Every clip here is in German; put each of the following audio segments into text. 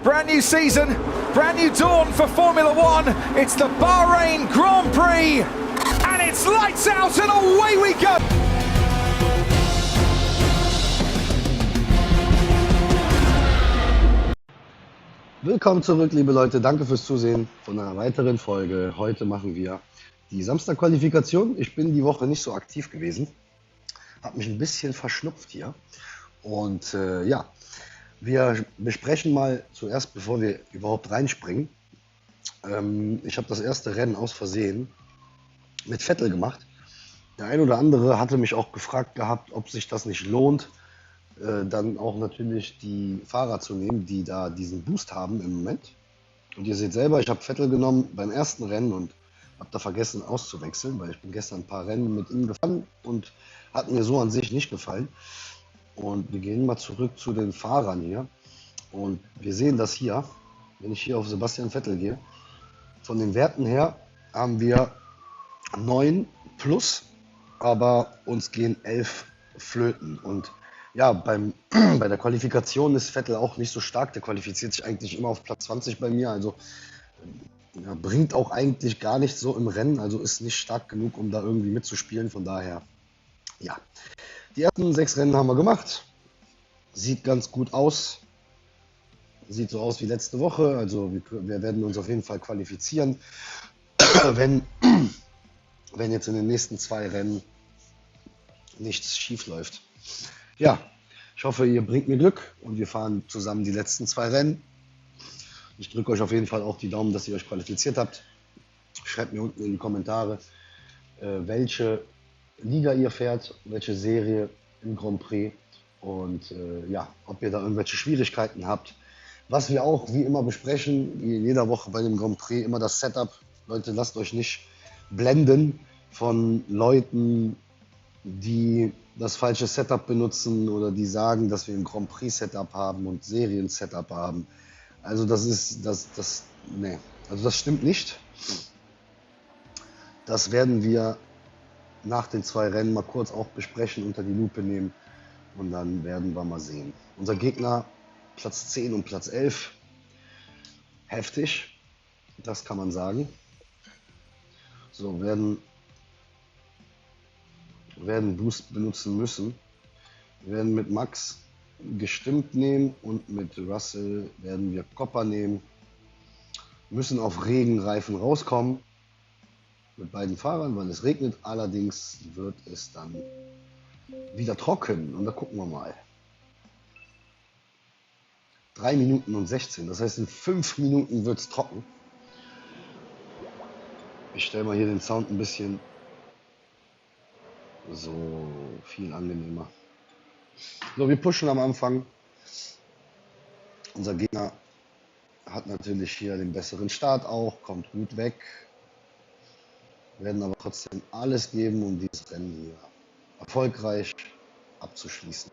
Brand new season, brand new dawn for Formula One. It's the Bahrain Grand Prix, and it's lights out and away we go. Willkommen zurück, liebe Leute. Danke fürs Zusehen von einer weiteren Folge. Heute machen wir die Samstag-Qualifikation. Ich bin die Woche nicht so aktiv gewesen. Habe mich ein bisschen verschnupft hier. Und ja, wir besprechen mal zuerst, bevor wir überhaupt reinspringen. Ich habe das erste Rennen aus Versehen mit Vettel gemacht. Der ein oder andere hatte mich auch gefragt gehabt, ob sich das nicht lohnt, dann auch natürlich die Fahrer zu nehmen, die da diesen Boost haben im Moment. Und ihr seht selber, ich habe Vettel genommen beim ersten Rennen und habe da vergessen auszuwechseln, weil ich bin gestern ein paar Rennen mit ihm gefahren und hat mir so an sich nicht gefallen. Und wir gehen mal zurück zu den Fahrern hier. Und wir sehen das hier, wenn ich hier auf Sebastian Vettel gehe. Von den Werten her haben wir 9 plus, aber uns gehen 11 flöten. Und ja, bei der Qualifikation ist Vettel auch nicht so stark. Der qualifiziert sich eigentlich immer auf Platz 20 bei mir. Also ja, bringt auch eigentlich gar nichts so im Rennen. Also ist nicht stark genug, um da irgendwie mitzuspielen. Von daher, ja. Die ersten 6 Rennen haben wir gemacht. Sieht ganz gut aus. Sieht so aus wie letzte Woche. Also wir werden uns auf jeden Fall qualifizieren, wenn jetzt in den nächsten 2 Rennen nichts schief läuft. Ja, ich hoffe, ihr bringt mir Glück und wir fahren zusammen die letzten 2 Rennen. Ich drücke euch auf jeden Fall auch die Daumen, dass ihr euch qualifiziert habt. Schreibt mir unten in die Kommentare, welche Liga ihr fährt, welche Serie im Grand Prix und ja, ob ihr da irgendwelche Schwierigkeiten habt. Was wir auch wie immer besprechen, wie in jeder Woche bei dem Grand Prix, immer das Setup. Leute, lasst euch nicht blenden von Leuten, die das falsche Setup benutzen oder die sagen, dass wir ein Grand Prix Setup haben und Serien Setup haben. Also nee, also das stimmt nicht. Das werden wir nach den 2 Rennen mal kurz auch besprechen, unter die Lupe nehmen und dann werden wir mal sehen. Unser Gegner Platz 10 und Platz 11. Heftig, das kann man sagen. So, werden Boost benutzen müssen. Wir werden mit Max gestimmt nehmen und mit Russell werden wir Copper nehmen. Müssen auf Regenreifen rauskommen mit beiden Fahrern, weil es regnet. Allerdings wird es dann wieder trocken und da gucken wir mal. 3 Minuten und 16, das heißt in 5 Minuten wird es trocken. Ich stelle mal hier den Sound ein bisschen so viel angenehmer. So, wir pushen am Anfang. Unser Gegner hat natürlich hier den besseren Start auch, kommt gut weg. Wir werden aber trotzdem alles geben, um dieses Rennen hier erfolgreich abzuschließen.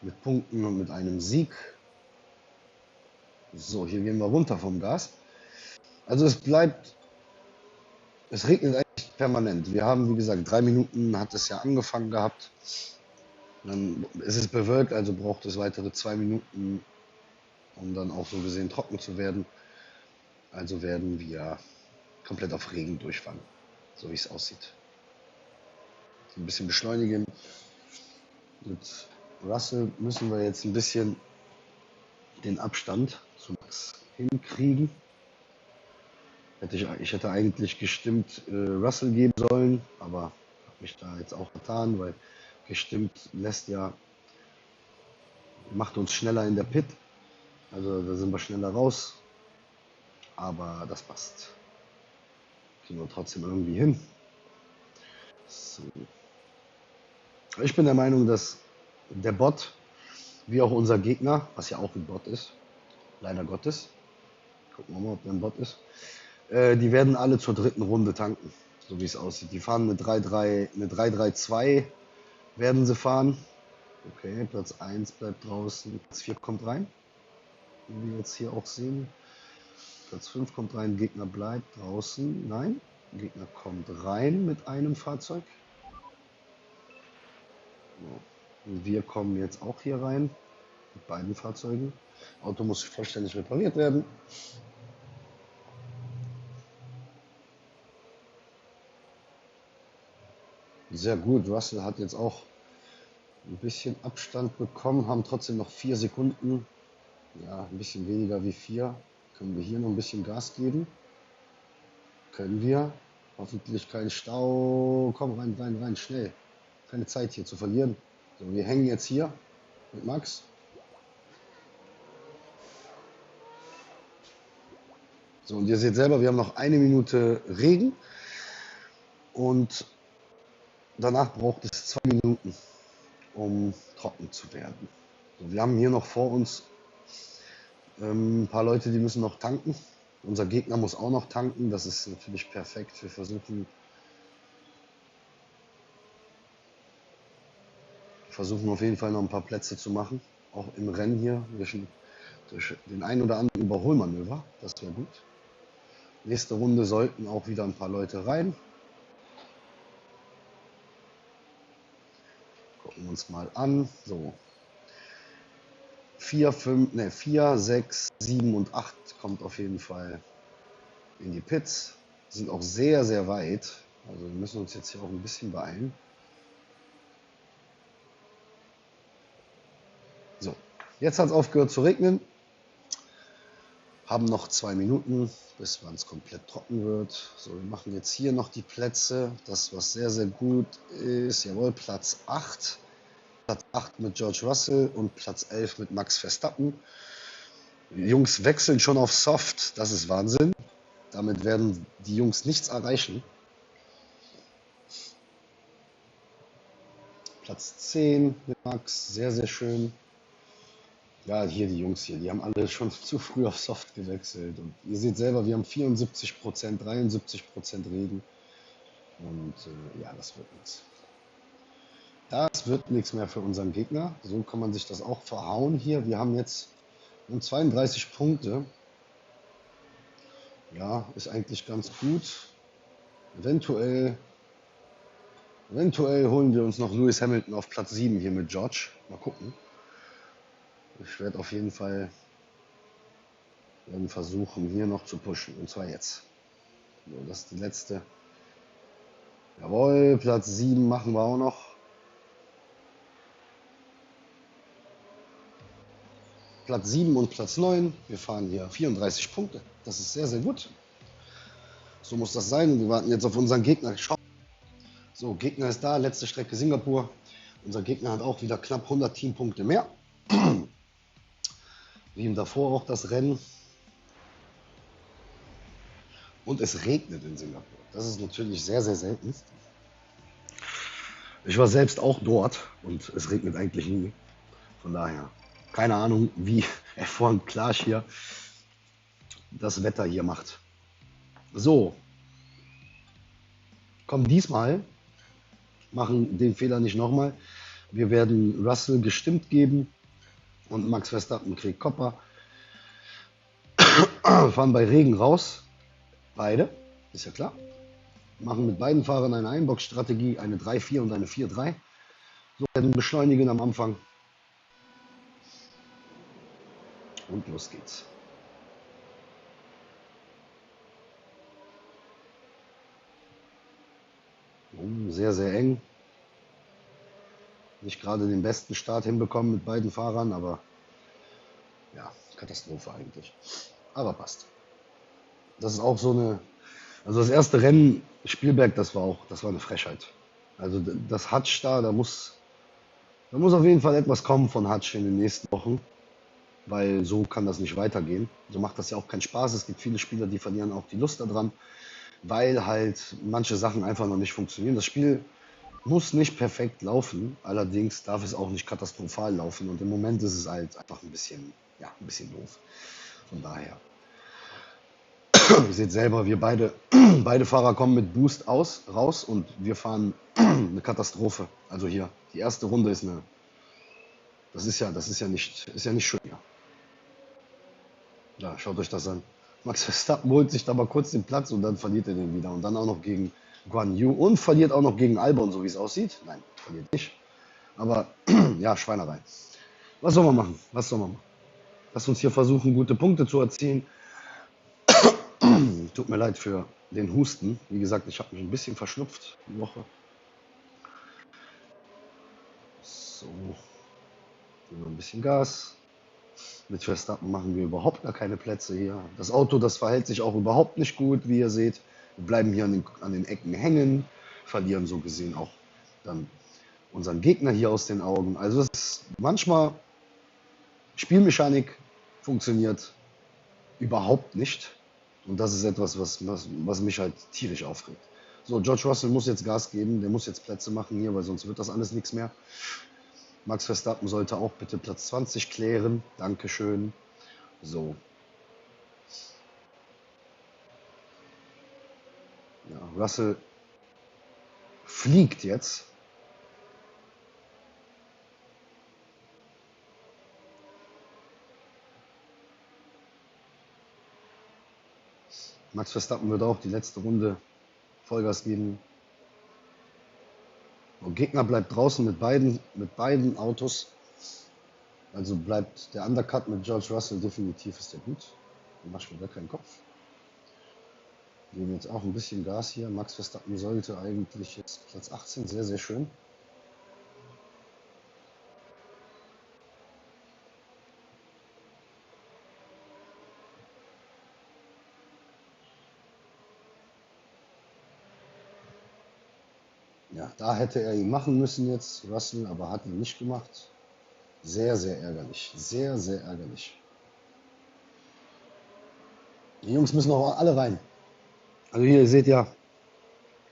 Mit Punkten und mit einem Sieg. So, hier gehen wir runter vom Gas. Also es regnet eigentlich permanent. Wir haben, wie gesagt, 3 Minuten hat es ja angefangen gehabt. Dann ist es bewölkt, also braucht es weitere 2 Minuten, um dann auch so gesehen trocken zu werden. Also werden wir komplett auf Regen durchfahren, so wie es aussieht. Ein bisschen beschleunigen. Mit Russell müssen wir jetzt ein bisschen den Abstand zu Max hinkriegen. Ich hätte eigentlich gestimmt Russell geben sollen, aber habe mich da jetzt auch getan, weil gestimmt macht uns schneller in der Pit. Also da sind wir schneller raus. Aber das passt. Kriegen wir trotzdem irgendwie hin. So. Ich bin der Meinung, dass der Bot, wie auch unser Gegner, was ja auch ein Bot ist, leider Gottes, gucken wir mal, ob der ein Bot ist, die werden alle zur 3. Runde tanken, so wie es aussieht. Die fahren eine 3-3-2 werden sie fahren. Okay, Platz 1 bleibt draußen, Platz 4 kommt rein, wie wir jetzt hier auch sehen. Platz 5 kommt rein, Gegner bleibt draußen, nein, Gegner kommt rein mit einem Fahrzeug. So. Und wir kommen jetzt auch hier rein mit beiden Fahrzeugen. Auto muss vollständig repariert werden. Sehr gut. Russell hat jetzt auch ein bisschen Abstand bekommen, haben trotzdem noch 4 Sekunden. Ja, ein bisschen weniger wie 4. Können wir hier noch ein bisschen Gas geben? Können wir. Hoffentlich kein Stau. Komm, rein, rein, rein, schnell. Keine Zeit hier zu verlieren. So, wir hängen jetzt hier mit Max. So, und ihr seht selber, wir haben noch 1 Minute Regen. Und danach braucht es 2 Minuten, um trocken zu werden. So, wir haben hier noch vor uns ein paar Leute, die müssen noch tanken. Unser Gegner muss auch noch tanken. Das ist natürlich perfekt. Wir versuchen auf jeden Fall noch ein paar Plätze zu machen. Auch im Rennen hier. Durch den ein oder anderen Überholmanöver. Das wäre gut. Nächste Runde sollten auch wieder ein paar Leute rein. Gucken wir uns mal an. So. 4, 6, 7 und 8 kommt auf jeden Fall in die Pits. Sind auch sehr, sehr weit. Also wir müssen uns jetzt hier auch ein bisschen beeilen. So, jetzt hat es aufgehört zu regnen. Haben noch 2 Minuten, bis wann es komplett trocken wird. So, wir machen jetzt hier noch die Plätze. Das, was sehr, sehr gut ist. Jawohl, Platz 8. Platz 8 mit George Russell und Platz 11 mit Max Verstappen. Die Jungs wechseln schon auf Soft. Das ist Wahnsinn. Damit werden die Jungs nichts erreichen. Platz 10 mit Max. Sehr, sehr schön. Ja, hier die Jungs hier, die haben alle schon zu früh auf Soft gewechselt. Und ihr seht selber, wir haben 74%, 73% Regen. Und ja, das wird nichts. Das wird nichts mehr für unseren Gegner. So kann man sich das auch verhauen hier. Wir haben jetzt 32 Punkte. Ja, ist eigentlich ganz gut. Eventuell holen wir uns noch Lewis Hamilton auf Platz 7 hier mit George. Mal gucken. Ich werde auf jeden Fall versuchen, hier noch zu pushen. Und zwar jetzt. So, das ist die letzte. Jawohl, Platz 7 machen wir auch noch. Platz 7 und Platz 9. Wir fahren hier 34 Punkte. Das ist sehr, sehr gut. So muss das sein. Und wir warten jetzt auf unseren Gegner. So, Gegner ist da. Letzte Strecke Singapur. Unser Gegner hat auch wieder knapp 100 Teampunkte mehr. Wie ihm davor auch das Rennen. Und es regnet in Singapur. Das ist natürlich sehr, sehr selten. Ich war selbst auch dort und es regnet eigentlich nie. Von daher, keine Ahnung, wie F1 Clash hier das Wetter hier macht. So, komm, diesmal machen den Fehler nicht nochmal. Wir werden Russell gestimmt geben. Und Max Verstappen kriegt Kopper. Fahren bei Regen raus. Beide, ist ja klar. Machen mit beiden Fahrern eine Einbox-Strategie, eine 3-4 und eine 4-3. So werden beschleunigen am Anfang. Und los geht's. Sehr, sehr eng. Nicht gerade den besten Start hinbekommen mit beiden Fahrern, aber ja, Katastrophe eigentlich. Aber passt. Das ist auch so eine, also das erste Rennen Spielberg, das war eine Frechheit. Also das Hutch da muss auf jeden Fall etwas kommen von Hutch in den nächsten Wochen, weil so kann das nicht weitergehen. So macht das ja auch keinen Spaß. Es gibt viele Spieler, die verlieren auch die Lust daran, weil halt manche Sachen einfach noch nicht funktionieren. Das Spiel muss nicht perfekt laufen, allerdings darf es auch nicht katastrophal laufen und im Moment ist es halt einfach ein bisschen doof. Von daher, ihr seht selber, wir beide Fahrer kommen mit Boost raus und wir fahren eine Katastrophe. Also hier, die erste Runde ist das ist ja nicht schön. Ja, schaut euch das an. Max Verstappen holt sich da mal kurz den Platz und dann verliert er den wieder und dann auch noch gegen Guan Yu und verliert auch noch gegen Albon, so wie es aussieht. Nein, verliert nicht. Aber ja, Schweinerei. Was soll man machen? Lass uns hier versuchen, gute Punkte zu erzielen. Tut mir leid für den Husten. Wie gesagt, ich habe mich ein bisschen verschnupft die Woche. So, geben wir ein bisschen Gas. Mit Verstappen machen wir überhaupt gar keine Plätze hier. Das Auto, das verhält sich auch überhaupt nicht gut, wie ihr seht. Wir bleiben hier an den Ecken hängen, verlieren so gesehen auch dann unseren Gegner hier aus den Augen. Also es ist manchmal, Spielmechanik funktioniert überhaupt nicht. Und das ist etwas, was mich halt tierisch aufregt. So, George Russell muss jetzt Gas geben, der muss jetzt Plätze machen hier, weil sonst wird das alles nichts mehr. Max Verstappen sollte auch bitte Platz 20 klären. Dankeschön. So. Ja, Russell fliegt jetzt. Max Verstappen wird auch die letzte Runde Vollgas geben. Der Gegner bleibt draußen mit beiden Autos. Also bleibt der Undercut mit George Russell definitiv, ist der gut. Da mach ich mir gar keinen Kopf. Geben jetzt auch ein bisschen Gas hier. Max Verstappen sollte eigentlich jetzt Platz 18, sehr, sehr schön. Ja, da hätte er ihn machen müssen jetzt, Russell, aber hat ihn nicht gemacht. Sehr, sehr ärgerlich. Sehr, sehr ärgerlich. Die Jungs müssen auch alle rein. Also hier, ihr seht ja,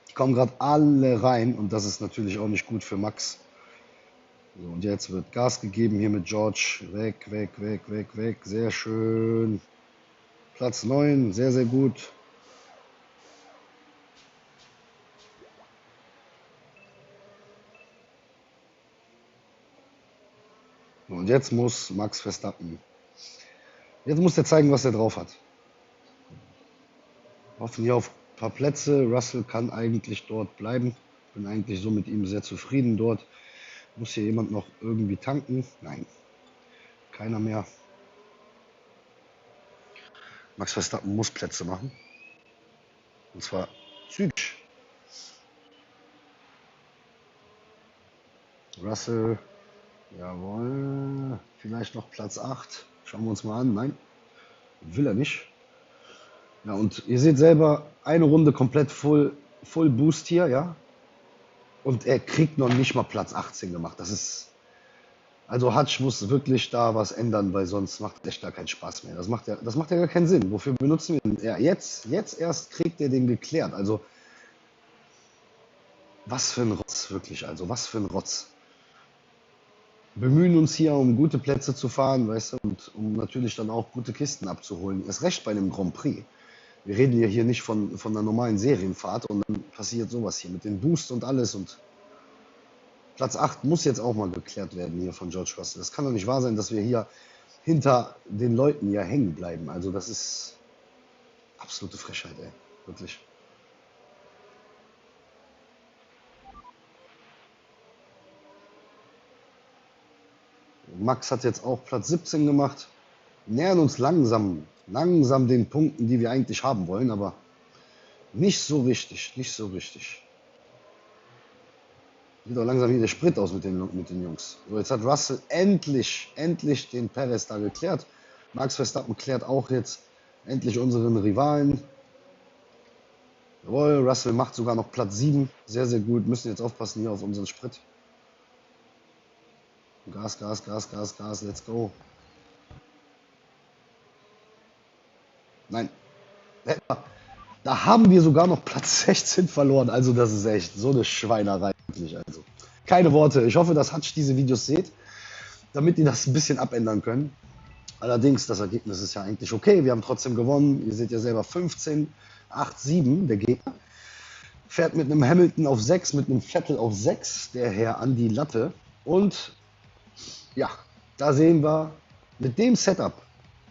die kommen gerade alle rein und das ist natürlich auch nicht gut für Max. So, und jetzt wird Gas gegeben hier mit George. Weg, weg, weg, weg, weg. Sehr schön. Platz 9, sehr, sehr gut. Und jetzt muss Max Verstappen. Jetzt muss er zeigen, was er drauf hat. Hoffen hier auf ein paar Plätze. Russell kann eigentlich dort bleiben. Bin eigentlich so mit ihm sehr zufrieden dort. Muss hier jemand noch irgendwie tanken? Nein, keiner mehr. Max Verstappen muss Plätze machen. Und zwar zügig. Russell, jawohl. Vielleicht noch Platz 8. Schauen wir uns mal an. Nein, will er nicht. Ja, und ihr seht selber, eine Runde komplett Full Boost hier, ja. Und er kriegt noch nicht mal Platz 18 gemacht. Das ist, also Hutch muss wirklich da was ändern, weil sonst macht echt gar keinen Spaß mehr. Das macht ja gar keinen Sinn. Wofür benutzen wir den? Ja, jetzt erst kriegt er den geklärt. Also, was für ein Rotz, wirklich. Also, was für ein Rotz. Bemühen uns hier, um gute Plätze zu fahren, weißt du, und um natürlich dann auch gute Kisten abzuholen. Erst recht bei einem Grand Prix. Wir reden ja hier nicht von einer normalen Serienfahrt und dann passiert sowas hier mit dem Boost und alles. Und Platz 8 muss jetzt auch mal geklärt werden hier von George Russell. Das kann doch nicht wahr sein, dass wir hier hinter den Leuten ja hängen bleiben. Also das ist absolute Frechheit, ey. Wirklich. Max hat jetzt auch Platz 17 gemacht. Nähern uns langsam den Punkten, die wir eigentlich haben wollen, aber nicht so richtig, nicht so richtig. Sieht auch langsam hier der Sprit aus mit den Jungs. So, jetzt hat Russell endlich den Perez da geklärt. Max Verstappen klärt auch jetzt endlich unseren Rivalen. Jawohl, Russell macht sogar noch Platz 7. Sehr, sehr gut. Müssen jetzt aufpassen hier auf unseren Sprit. Gas, Gas, Gas, Gas, Gas, let's go. Nein. Da haben wir sogar noch Platz 16 verloren. Also das ist echt so eine Schweinerei. Also keine Worte. Ich hoffe, dass Hutch diese Videos seht, damit die das ein bisschen abändern können. Allerdings, das Ergebnis ist ja eigentlich okay. Wir haben trotzdem gewonnen. Ihr seht ja selber 15, 8, 7. Der Gegner fährt mit einem Hamilton auf 6, mit einem Vettel auf 6. Der Herr Andi Latte. Und ja, da sehen wir mit dem Setup,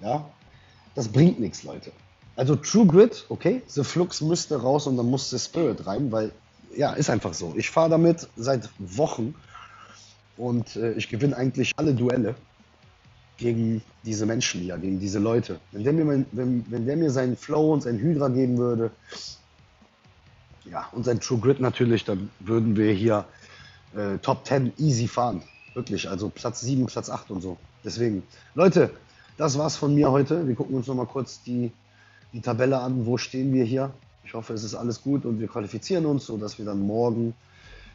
ja, das bringt nichts, Leute. Also True Grit, okay, The Flux müsste raus und dann muss The Spirit rein, weil, ja, ist einfach so. Ich fahre damit seit Wochen und ich gewinne eigentlich alle Duelle. gegen diese Menschen hier, gegen diese Leute. Wenn der mir seinen Flow und sein Hydra geben würde, ja, und sein True Grit natürlich, dann würden wir hier Top 10 easy fahren. Wirklich, also Platz 7, Platz 8 und so. Deswegen, Leute, das war's von mir heute. Wir gucken uns nochmal kurz die Tabelle an. Wo stehen wir hier? Ich hoffe, es ist alles gut und wir qualifizieren uns, sodass wir dann morgen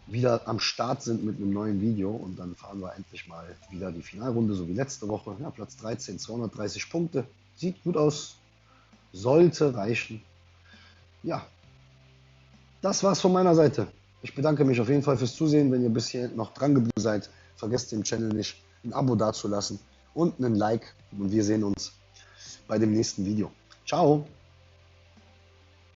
wieder am Start sind mit einem neuen Video und dann fahren wir endlich mal wieder die Finalrunde, so wie letzte Woche. Ja, Platz 13, 230 Punkte. Sieht gut aus. Sollte reichen. Ja, das war's von meiner Seite. Ich bedanke mich auf jeden Fall fürs Zusehen. Wenn ihr bis hier noch dran geblieben seid, vergesst dem Channel nicht, ein Abo dazulassen und einen Like. Und wir sehen uns bei dem nächsten Video. Ciao!